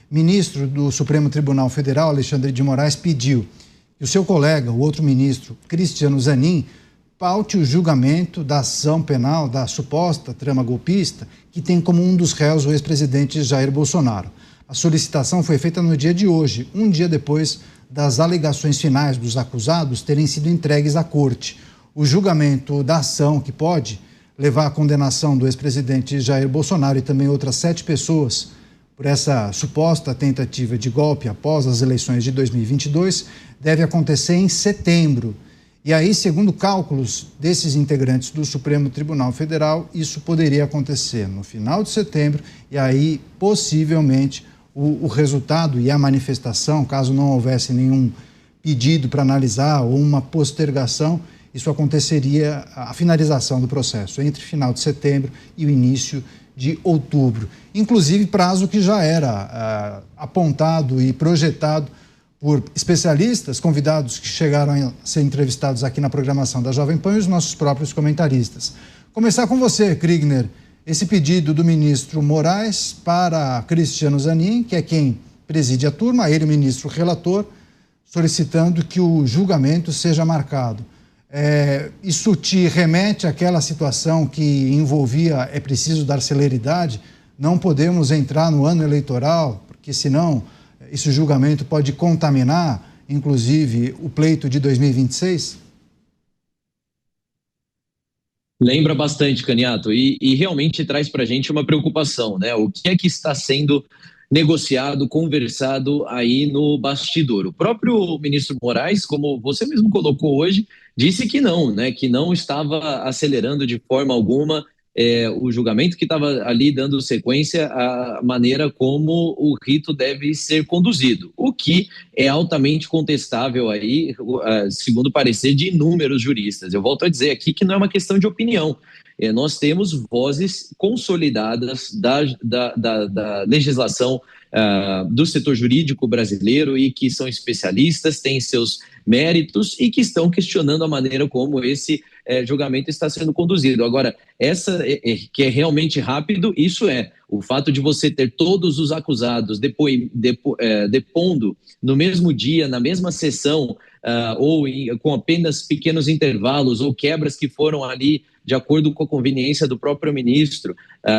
ministro do Supremo Tribunal Federal, Alexandre de Moraes, pediu que o seu colega, o outro ministro, Cristiano Zanin, paute o julgamento da ação penal da suposta trama golpista que tem como um dos réus o ex-presidente Jair Bolsonaro. A solicitação foi feita no dia de hoje, um dia depois das alegações finais dos acusados terem sido entregues à corte. O julgamento da ação, que pode levar à condenação do ex-presidente Jair Bolsonaro e também outras 7 pessoas por essa suposta tentativa de golpe após as eleições de 2022, deve acontecer em setembro. E aí, segundo cálculos desses integrantes do Supremo Tribunal Federal, isso poderia acontecer no final de setembro e aí, possivelmente, o resultado e a manifestação, caso não houvesse nenhum pedido para analisar ou uma postergação, isso aconteceria, a finalização do processo, entre final de setembro e o início de outubro. Inclusive, prazo que já era apontado e projetado por especialistas, convidados que chegaram a ser entrevistados aqui na programação da Jovem Pan e os nossos próprios comentaristas. Começar com você, Kriegner, esse pedido do ministro Moraes para Cristiano Zanin, que é quem preside a turma, ele, o ministro relator, solicitando que o julgamento seja marcado. Isso te remete àquela situação que envolvia, é preciso dar celeridade, não podemos entrar no ano eleitoral, porque senão esse julgamento pode contaminar, inclusive, o pleito de 2026? Lembra bastante, Caniato, e realmente traz para a gente uma preocupação, né? O que é que está sendo negociado, conversado aí no bastidor? O próprio ministro Moraes, como você mesmo colocou hoje, disse que não, né? Que não estava acelerando de forma alguma o julgamento, que estava ali dando sequência à maneira como o rito deve ser conduzido, o que é altamente contestável aí, segundo o parecer de inúmeros juristas. Eu volto a dizer aqui que não é uma questão de opinião. Nós temos vozes consolidadas da legislação do setor jurídico brasileiro e que são especialistas, têm seus méritos e que estão questionando a maneira como esse julgamento está sendo conduzido. Agora, essa que é realmente rápido, isso o fato de você ter todos os acusados depondo no mesmo dia, na mesma sessão, ou com apenas pequenos intervalos ou quebras que foram ali de acordo com a conveniência do próprio ministro.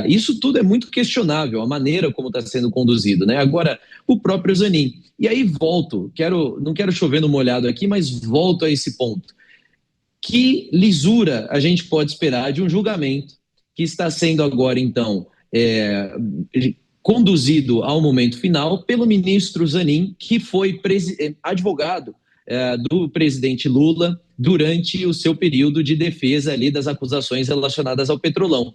Isso tudo é muito questionável, a maneira como está sendo conduzido, né? Agora, o próprio Zanin. E aí não quero chover no molhado aqui, mas volto a esse ponto. Que lisura a gente pode esperar de um julgamento que está sendo agora, então, conduzido ao momento final pelo ministro Zanin, que foi advogado do presidente Lula durante o seu período de defesa ali das acusações relacionadas ao Petrolão.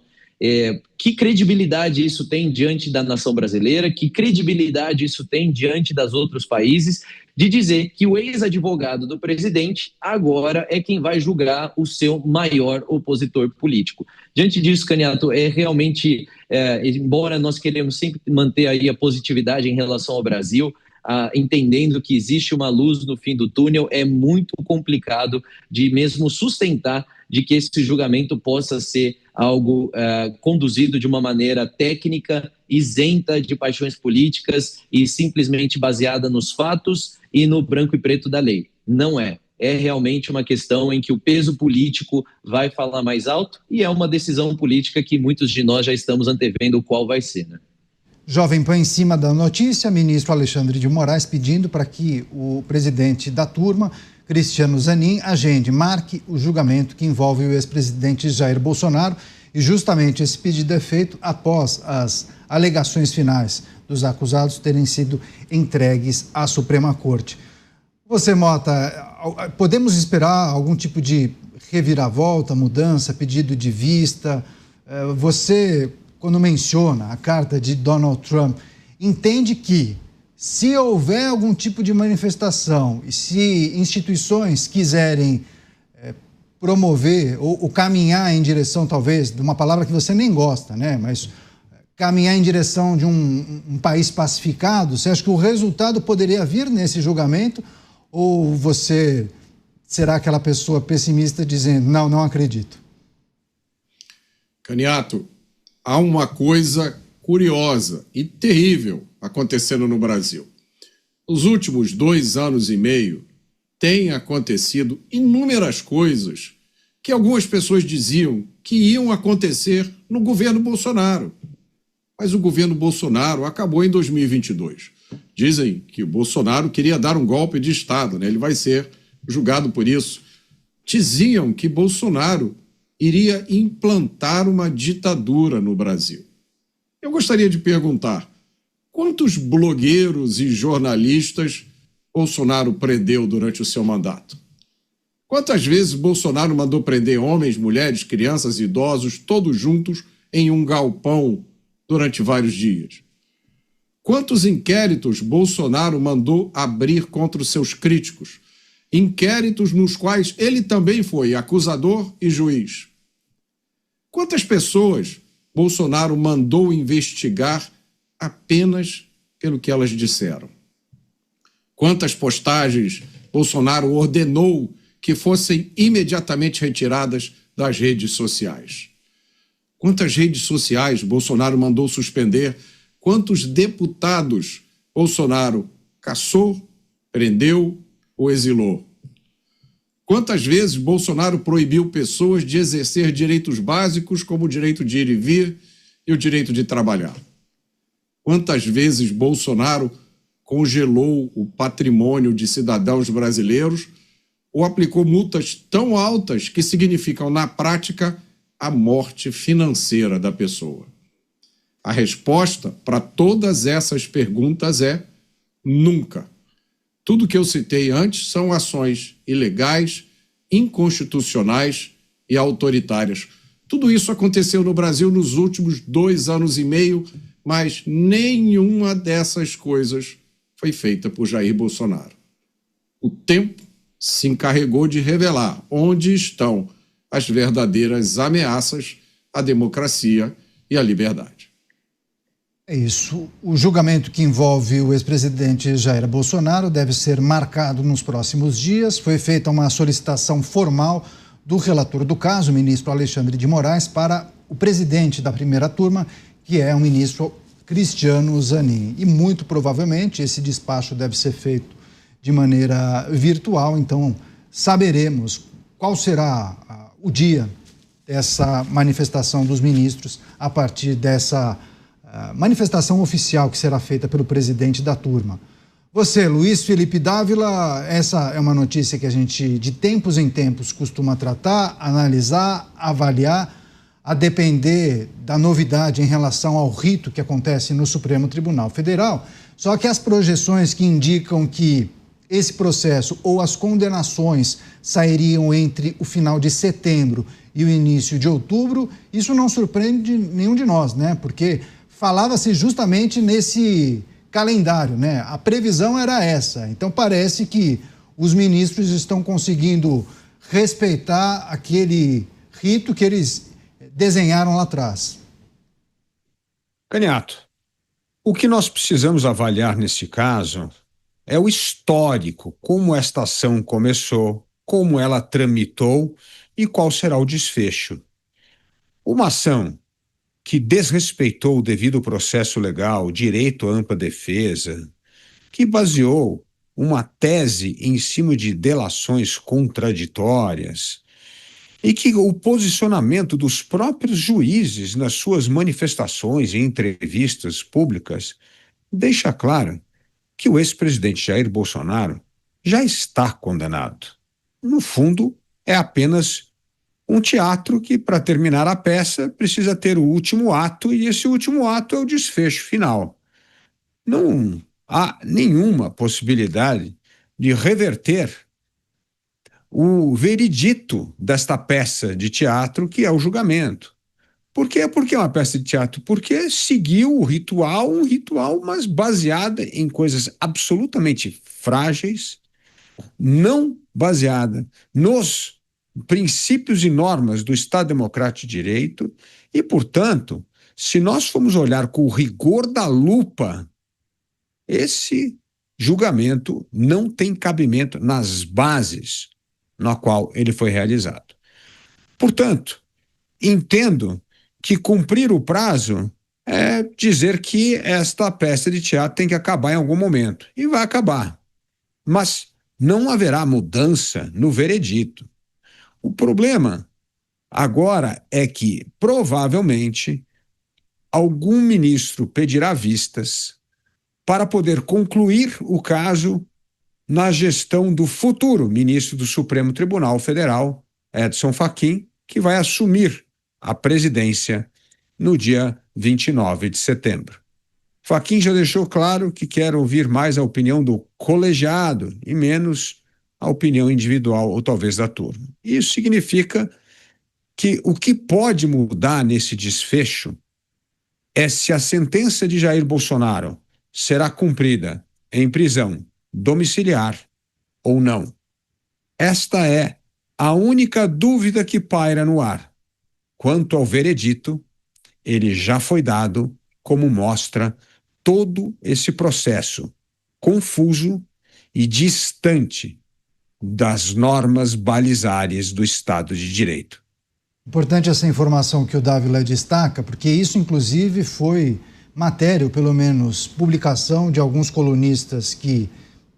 Que credibilidade isso tem diante da nação brasileira? Que credibilidade isso tem diante dos outros países de dizer que o ex-advogado do presidente agora é quem vai julgar o seu maior opositor político? Diante disso, Caniato, realmente, embora nós queremos sempre manter aí a positividade em relação ao Brasil, entendendo que existe uma luz no fim do túnel, é muito complicado de mesmo sustentar de que esse julgamento possa ser algo conduzido de uma maneira técnica, isenta de paixões políticas e simplesmente baseada nos fatos e no branco e preto da lei. Não é. É realmente uma questão em que o peso político vai falar mais alto e é uma decisão política que muitos de nós já estamos antevendo qual vai ser, né? Jovem Pan, em cima da notícia, ministro Alexandre de Moraes pedindo para que o presidente da turma, Cristiano Zanin, marque o julgamento que envolve o ex-presidente Jair Bolsonaro, e justamente esse pedido é feito após as alegações finais dos acusados terem sido entregues à Suprema Corte. Você, Mota, podemos esperar algum tipo de reviravolta, mudança, pedido de vista? Você, quando menciona a carta de Donald Trump, entende que, se houver algum tipo de manifestação e se instituições quiserem promover ou caminhar em direção, talvez, de uma palavra que você nem gosta, né? Mas caminhar em direção de um país pacificado, você acha que o resultado poderia vir nesse julgamento? Ou você será aquela pessoa pessimista dizendo, não acredito? Caniato, há uma coisa curiosa e terrível acontecendo no Brasil. Nos últimos 2 anos e meio, têm acontecido inúmeras coisas que algumas pessoas diziam que iam acontecer no governo Bolsonaro. Mas o governo Bolsonaro acabou em 2022. Dizem que o Bolsonaro queria dar um golpe de Estado, né? Ele vai ser julgado por isso. Diziam que Bolsonaro iria implantar uma ditadura no Brasil. Eu gostaria de perguntar, quantos blogueiros e jornalistas Bolsonaro prendeu durante o seu mandato? Quantas vezes Bolsonaro mandou prender homens, mulheres, crianças, idosos, todos juntos em um galpão durante vários dias? Quantos inquéritos Bolsonaro mandou abrir contra os seus críticos? Inquéritos nos quais ele também foi acusador e juiz. Quantas pessoas Bolsonaro mandou investigar apenas pelo que elas disseram? Quantas postagens Bolsonaro ordenou que fossem imediatamente retiradas das redes sociais? Quantas redes sociais Bolsonaro mandou suspender? Quantos deputados Bolsonaro caçou, prendeu ou exilou? Quantas vezes Bolsonaro proibiu pessoas de exercer direitos básicos como o direito de ir e vir e o direito de trabalhar? Quantas vezes Bolsonaro congelou o patrimônio de cidadãos brasileiros ou aplicou multas tão altas que significam, na prática, a morte financeira da pessoa? A resposta para todas essas perguntas é nunca. Tudo que eu citei antes são ações ilegais, inconstitucionais e autoritárias. Tudo isso aconteceu no Brasil nos últimos 2 anos e meio, mas nenhuma dessas coisas foi feita por Jair Bolsonaro. O tempo se encarregou de revelar onde estão as verdadeiras ameaças à democracia e à liberdade. É isso. O julgamento que envolve o ex-presidente Jair Bolsonaro deve ser marcado nos próximos dias. Foi feita uma solicitação formal do relator do caso, o ministro Alexandre de Moraes, para o presidente da primeira turma, que é o ministro Cristiano Zanin. E muito provavelmente esse despacho deve ser feito de maneira virtual, então saberemos qual será o dia dessa manifestação dos ministros a partir dessa manifestação oficial que será feita pelo presidente da turma. Você, Luiz Felipe Dávila, essa é uma notícia que a gente de tempos em tempos costuma tratar, analisar, avaliar, a depender da novidade em relação ao rito que acontece no Supremo Tribunal Federal. Só que as projeções que indicam que esse processo ou as condenações sairiam entre o final de setembro e o início de outubro, isso não surpreende nenhum de nós, né? Porque falava-se justamente nesse calendário, né? A previsão era essa. Então parece que os ministros estão conseguindo respeitar aquele rito que eles desenharam lá atrás. Caniato, o que nós precisamos avaliar nesse caso é o histórico, como esta ação começou, como ela tramitou e qual será o desfecho. Uma ação que desrespeitou o devido processo legal, direito à ampla defesa, que baseou uma tese em cima de delações contraditórias e que o posicionamento dos próprios juízes nas suas manifestações e entrevistas públicas deixa claro que o ex-presidente Jair Bolsonaro já está condenado. No fundo, é apenas um teatro que, para terminar a peça, precisa ter o último ato, e esse último ato é o desfecho final. Não há nenhuma possibilidade de reverter o veredito desta peça de teatro, que é o julgamento. Por quê? Porque é uma peça de teatro? Porque seguiu o ritual, um ritual, mas baseada em coisas absolutamente frágeis, não baseada nos princípios e normas do Estado Democrático de Direito e, portanto, se nós formos olhar com o rigor da lupa, esse julgamento não tem cabimento nas bases na qual ele foi realizado. Portanto, entendo que cumprir o prazo é dizer que esta peça de teatro tem que acabar em algum momento. E vai acabar. Mas não haverá mudança no veredito. O problema agora é que, provavelmente, algum ministro pedirá vistas para poder concluir o caso na gestão do futuro ministro do Supremo Tribunal Federal, Edson Fachin, que vai assumir a presidência no dia 29 de setembro. Fachin já deixou claro que quer ouvir mais a opinião do colegiado e menos a opinião individual ou talvez da turma. Isso significa que o que pode mudar nesse desfecho é se a sentença de Jair Bolsonaro será cumprida em prisão domiciliar ou não. Esta é a única dúvida que paira no ar. Quanto ao veredito, ele já foi dado, como mostra todo esse processo confuso e distante das normas balizares do Estado de Direito. Importante essa informação que o Dávila destaca, porque isso, inclusive, foi matéria, ou pelo menos publicação de alguns colunistas que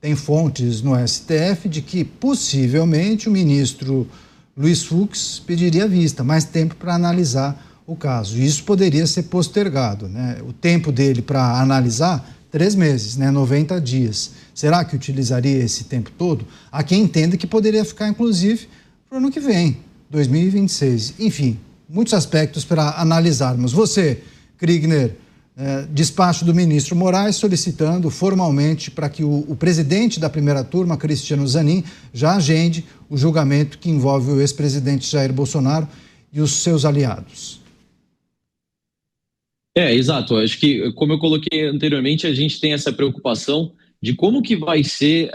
têm fontes no STF, de que possivelmente o ministro Luiz Fux pediria vista, mais tempo para analisar o caso. E isso poderia ser postergado, né? O tempo dele para analisar, 3 meses, né? 90 dias. Será que utilizaria esse tempo todo? Há quem entenda que poderia ficar, inclusive, para o ano que vem, 2026. Enfim, muitos aspectos para analisarmos. Você, Kriegner, despacho do ministro Moraes solicitando formalmente para que o presidente da primeira turma, Cristiano Zanin, já agende o julgamento que envolve o ex-presidente Jair Bolsonaro e os seus aliados. Exato. Acho que, como eu coloquei anteriormente, a gente tem essa preocupação de como que vai ser,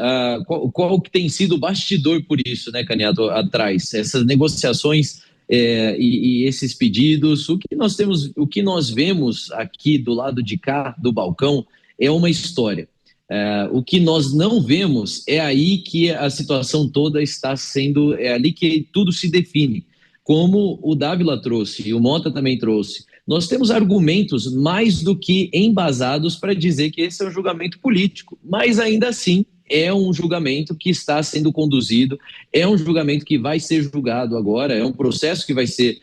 qual que tem sido o bastidor por isso, né, Caniato, atrás, essas negociações e esses pedidos. O que nós vemos aqui do lado de cá do balcão é uma história. O que nós não vemos é aí que a situação toda está sendo, é ali que tudo se define. Como o Dávila trouxe e o Mota também trouxe, nós temos argumentos mais do que embasados para dizer que esse é um julgamento político, mas ainda assim é um julgamento que está sendo conduzido, é um julgamento que vai ser julgado agora, é um processo que vai ser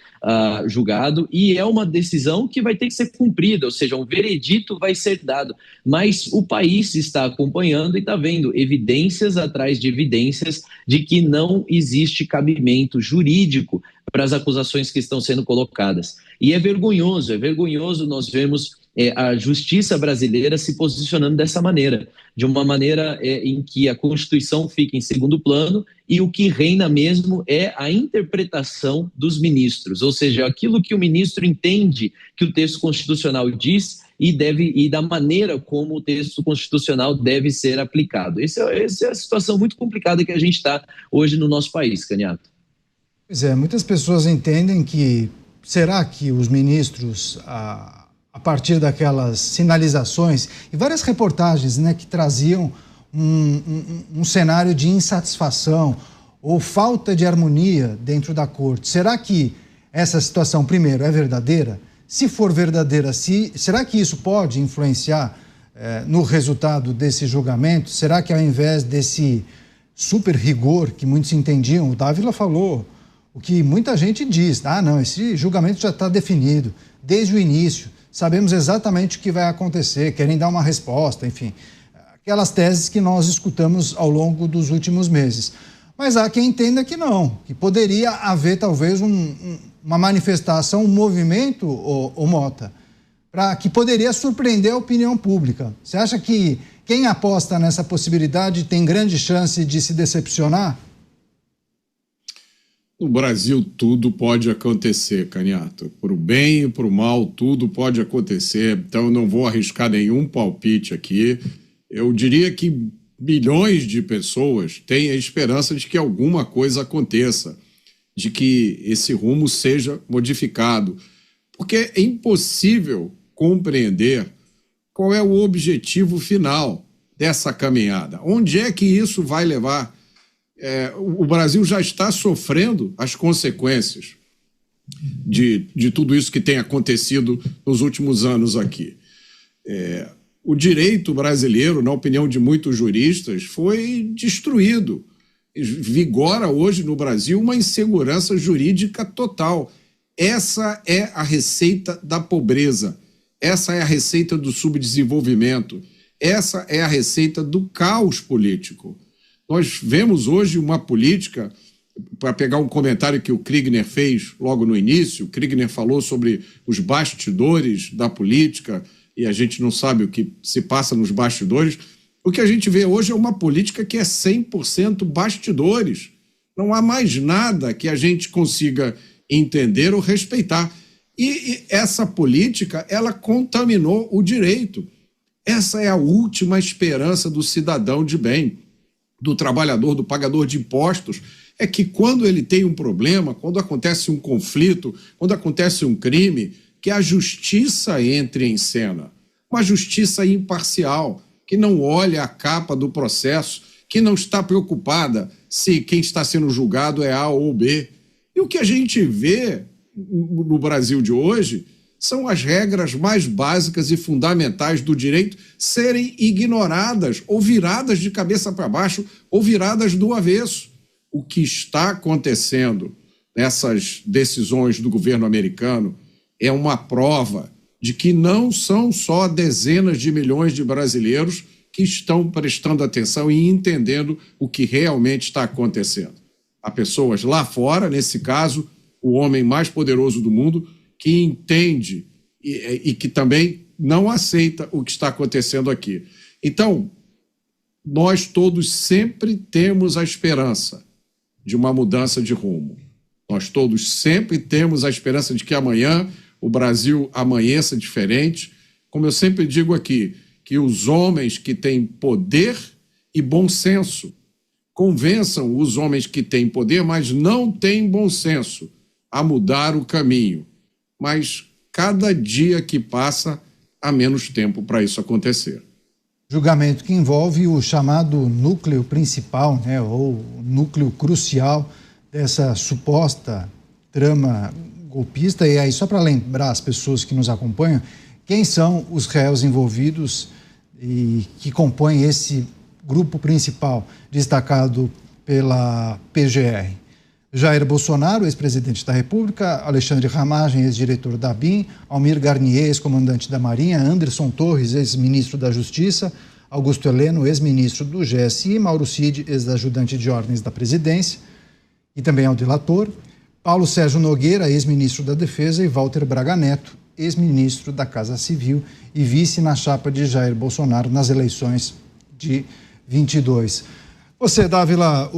julgado e é uma decisão que vai ter que ser cumprida, ou seja, um veredito vai ser dado, mas o país está acompanhando e está vendo evidências atrás de evidências de que não existe cabimento jurídico para as acusações que estão sendo colocadas. E é vergonhoso nós vermos a justiça brasileira se posicionando dessa maneira, de uma maneira em que a Constituição fica em segundo plano e o que reina mesmo é a interpretação dos ministros, ou seja, aquilo que o ministro entende que o texto constitucional diz e da maneira como o texto constitucional deve ser aplicado. Essa é a situação muito complicada que a gente está hoje no nosso país, Caniato. Pois é, muitas pessoas entendem que será que os ministros, a partir daquelas sinalizações e várias reportagens, né, que traziam um cenário de insatisfação ou falta de harmonia dentro da corte, será que essa situação, primeiro, é verdadeira? Se for verdadeira, será que isso pode influenciar no resultado desse julgamento? Será que ao invés desse super rigor que muitos entendiam, o Dávila falou, o que muita gente diz, não, esse julgamento já está definido desde o início, sabemos exatamente o que vai acontecer, querem dar uma resposta, enfim, aquelas teses que nós escutamos ao longo dos últimos meses. Mas há quem entenda que não, que poderia haver talvez uma manifestação, um movimento, ô Mota, que poderia surpreender a opinião pública. Você acha que quem aposta nessa possibilidade tem grande chance de se decepcionar? No Brasil, tudo pode acontecer, Caniato. Por o bem e por o mal, tudo pode acontecer. Então, eu não vou arriscar nenhum palpite aqui. Eu diria que milhões de pessoas têm a esperança de que alguma coisa aconteça, de que esse rumo seja modificado. Porque é impossível compreender qual é o objetivo final dessa caminhada. Onde é que isso vai levar? O Brasil já está sofrendo as consequências de tudo isso que tem acontecido nos últimos anos aqui. O direito brasileiro, na opinião de muitos juristas, foi destruído. Vigora hoje no Brasil uma insegurança jurídica total. Essa é a receita da pobreza, essa é a receita do subdesenvolvimento, essa é a receita do caos político. Nós vemos hoje uma política, para pegar um comentário que o Kriegner fez logo no início, o Kriegner falou sobre os bastidores da política, e a gente não sabe o que se passa nos bastidores. O que a gente vê hoje é uma política que é 100% bastidores. Não há mais nada que a gente consiga entender ou respeitar. E essa política, ela contaminou o direito. Essa é a última esperança do cidadão de bem, do trabalhador, do pagador de impostos, é que quando ele tem um problema, quando acontece um conflito, quando acontece um crime, que a justiça entre em cena. Uma justiça imparcial, que não olha a capa do processo, que não está preocupada se quem está sendo julgado é A ou B. E o que a gente vê no Brasil de hoje são as regras mais básicas e fundamentais do direito serem ignoradas, ou viradas de cabeça para baixo, ou viradas do avesso. O que está acontecendo nessas decisões do governo americano é uma prova de que não são só dezenas de milhões de brasileiros que estão prestando atenção e entendendo o que realmente está acontecendo. Há pessoas lá fora, nesse caso, o homem mais poderoso do mundo, que entende e que também não aceita o que está acontecendo aqui. Então, nós todos sempre temos a esperança de uma mudança de rumo. Nós todos sempre temos a esperança de que amanhã o Brasil amanheça diferente. Como eu sempre digo aqui, que os homens que têm poder e bom senso convençam os homens que têm poder, mas não têm bom senso, a mudar o caminho. Mas cada dia que passa, há menos tempo para isso acontecer. Julgamento que envolve o chamado núcleo principal, né, ou núcleo crucial dessa suposta trama golpista. E aí, só para lembrar as pessoas que nos acompanham, quem são os réus envolvidos e que compõem esse grupo principal destacado pela PGR? Jair Bolsonaro, ex-presidente da República, Alexandre Ramagem, ex-diretor da ABIN, Almir Garnier, ex-comandante da Marinha, Anderson Torres, ex-ministro da Justiça, Augusto Heleno, ex-ministro do GSI, Mauro Cid, ex-ajudante de ordens da presidência e também é o delator, Paulo Sérgio Nogueira, ex-ministro da Defesa, e Walter Braga Neto, ex-ministro da Casa Civil e vice na chapa de Jair Bolsonaro nas eleições de 22. Você, Dávila,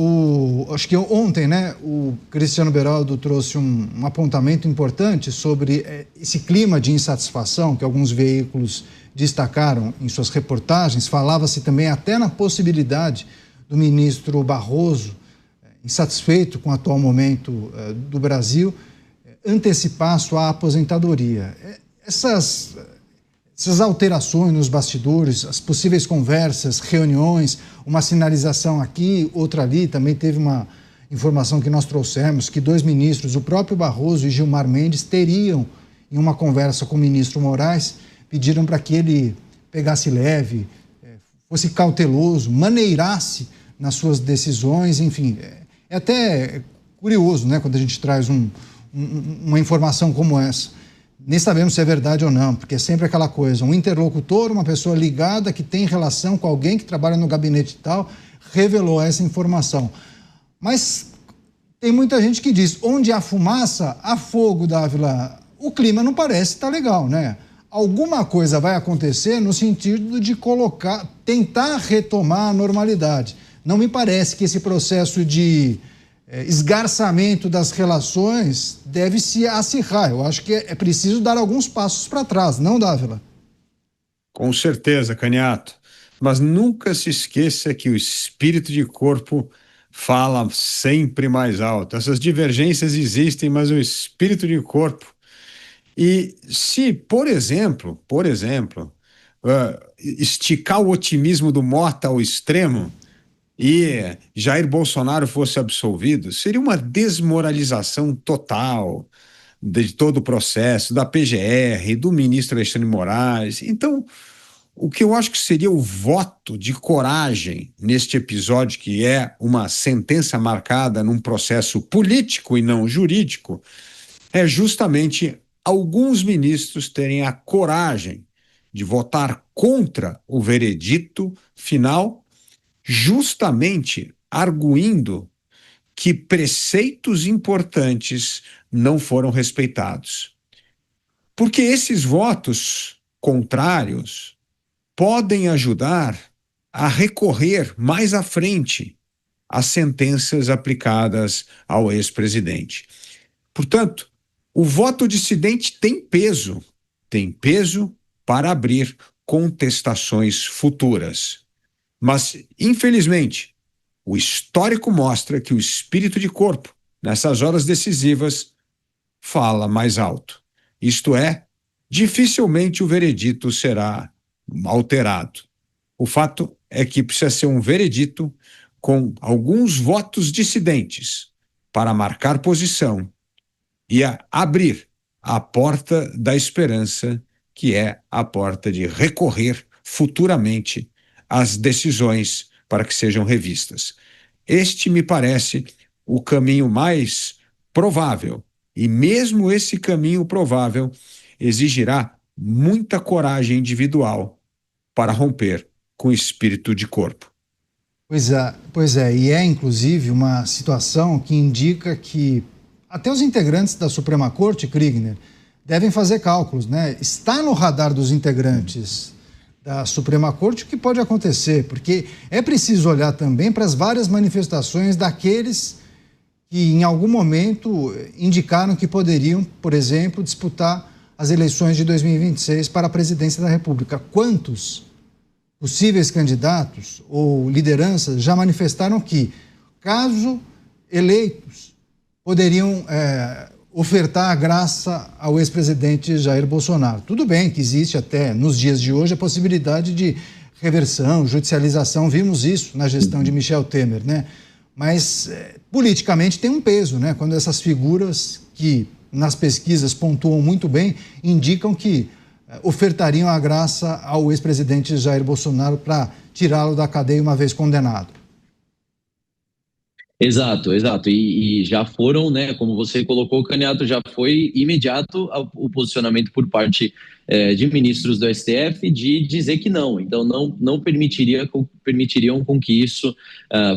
acho que ontem, né, o Cristiano Beraldo trouxe um apontamento importante sobre esse clima de insatisfação que alguns veículos destacaram em suas reportagens. Falava-se também até na possibilidade do ministro Barroso, insatisfeito com o atual momento do Brasil, antecipar sua aposentadoria. Essas alterações nos bastidores, as possíveis conversas, reuniões, uma sinalização aqui, outra ali, também teve uma informação que nós trouxemos, que 2 ministros, o próprio Barroso e Gilmar Mendes, teriam, em uma conversa com o ministro Moraes, pediram para que ele pegasse leve, fosse cauteloso, maneirasse nas suas decisões, enfim. É até curioso, né, quando a gente traz uma informação como essa. Nem sabemos se é verdade ou não, porque é sempre aquela coisa, um interlocutor, uma pessoa ligada que tem relação com alguém que trabalha no gabinete e tal, revelou essa informação. Mas tem muita gente que diz, onde há fumaça, há fogo, Dávila. O clima não parece estar legal, né? Alguma coisa vai acontecer no sentido de tentar retomar a normalidade. Não me parece que esse processo de esgarçamento das relações deve se acirrar. Eu acho que é preciso dar alguns passos para trás, não, Dávila? Com certeza, Caniato. Mas nunca se esqueça que o espírito de corpo fala sempre mais alto. Essas divergências existem, mas o espírito de corpo. E se, por exemplo, esticar o otimismo do Mota ao extremo, e Jair Bolsonaro fosse absolvido, seria uma desmoralização total de todo o processo, da PGR, do ministro Alexandre de Moraes. Então, o que eu acho que seria o voto de coragem neste episódio, que é uma sentença marcada num processo político e não jurídico, é justamente alguns ministros terem a coragem de votar contra o veredito final, justamente arguindo que preceitos importantes não foram respeitados. Porque esses votos contrários podem ajudar a recorrer mais à frente às sentenças aplicadas ao ex-presidente. Portanto, o voto dissidente tem peso para abrir contestações futuras. Mas, infelizmente, o histórico mostra que o espírito de corpo, nessas horas decisivas, fala mais alto. Isto é, dificilmente o veredito será alterado. O fato é que precisa ser um veredito com alguns votos dissidentes para marcar posição e abrir a porta da esperança, que é a porta de recorrer futuramente às decisões para que sejam revistas. Este me parece o caminho mais provável, e mesmo esse caminho provável exigirá muita coragem individual para romper com o espírito de corpo. Pois é, e é inclusive uma situação que indica que até os integrantes da Suprema Corte, Kriegner, devem fazer cálculos, né? Está no radar dos integrantes da Suprema Corte o que pode acontecer, porque é preciso olhar também para as várias manifestações daqueles que em algum momento indicaram que poderiam, por exemplo, disputar as eleições de 2026 para a presidência da República. Quantos possíveis candidatos ou lideranças já manifestaram que, caso eleitos, poderiam ofertar a graça ao ex-presidente Jair Bolsonaro? Tudo bem que existe até nos dias de hoje a possibilidade de reversão, judicialização, vimos isso na gestão de Michel Temer, né? Mas politicamente tem um peso, né? Quando essas figuras que nas pesquisas pontuam muito bem, indicam que ofertariam a graça ao ex-presidente Jair Bolsonaro para tirá-lo da cadeia uma vez condenado. Exato, exato. E já foram, né, como você colocou, Caniato, já foi imediato o posicionamento por parte de ministros do STF de dizer que não. Então, não permitiriam com que isso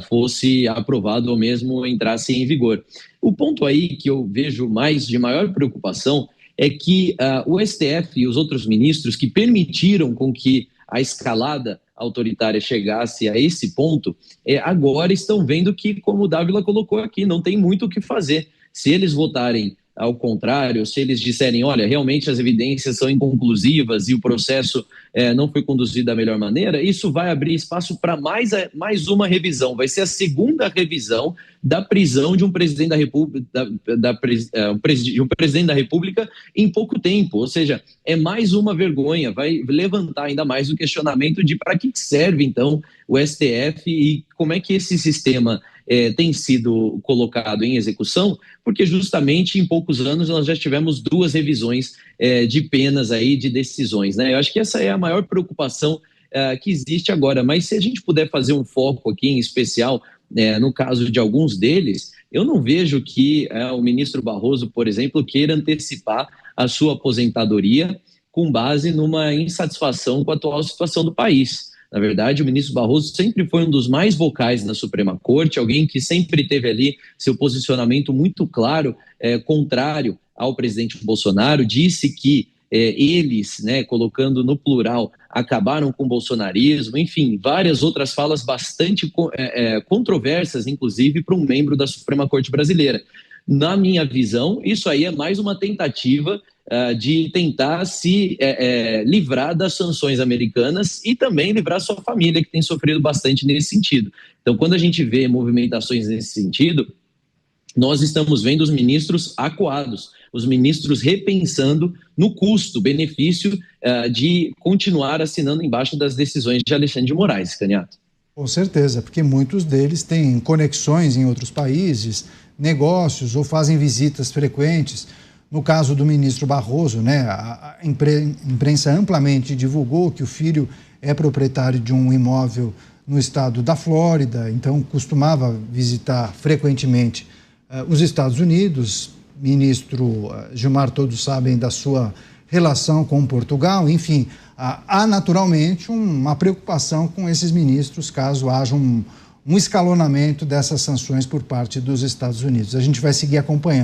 fosse aprovado ou mesmo entrasse em vigor. O ponto aí que eu vejo de maior preocupação é que o STF e os outros ministros que permitiram com que a escalada autoritária chegasse a esse ponto, agora estão vendo que, como o Dávila colocou aqui, não tem muito o que fazer. Se eles votarem ao contrário, se eles disserem, olha, realmente as evidências são inconclusivas e o processo não foi conduzido da melhor maneira, isso vai abrir espaço para mais uma revisão. Vai ser a segunda revisão da prisão de um presidente da República, de um presidente da República em pouco tempo. Ou seja, é mais uma vergonha, vai levantar ainda mais o questionamento de para que serve, então, o STF e como é que esse sistema tem sido colocado em execução, porque justamente em poucos anos nós já tivemos 2 revisões de penas aí, de decisões, né? Eu acho que essa é a maior preocupação que existe agora, mas se a gente puder fazer um foco aqui em especial, no caso de alguns deles, eu não vejo que o ministro Barroso, por exemplo, queira antecipar a sua aposentadoria com base numa insatisfação com a atual situação do país. Na verdade, o ministro Barroso sempre foi um dos mais vocais na Suprema Corte, alguém que sempre teve ali seu posicionamento muito claro, contrário ao presidente Bolsonaro, disse que eles, né, colocando no plural, acabaram com o bolsonarismo, enfim, várias outras falas bastante controversas, inclusive para um membro da Suprema Corte brasileira. Na minha visão, isso aí é mais uma tentativa de tentar se livrar das sanções americanas e também livrar sua família, que tem sofrido bastante nesse sentido. Então, quando a gente vê movimentações nesse sentido, nós estamos vendo os ministros acuados, os ministros repensando no custo-benefício de continuar assinando embaixo das decisões de Alexandre de Moraes, Caniato. Com certeza, porque muitos deles têm conexões em outros países, negócios ou fazem visitas frequentes. No caso do ministro Barroso, né, a imprensa amplamente divulgou que o filho é proprietário de um imóvel no estado da Flórida, então costumava visitar frequentemente os Estados Unidos. Ministro Gilmar, todos sabem da sua relação com Portugal. Enfim, há naturalmente uma preocupação com esses ministros caso haja um escalonamento dessas sanções por parte dos Estados Unidos. A gente vai seguir acompanhando.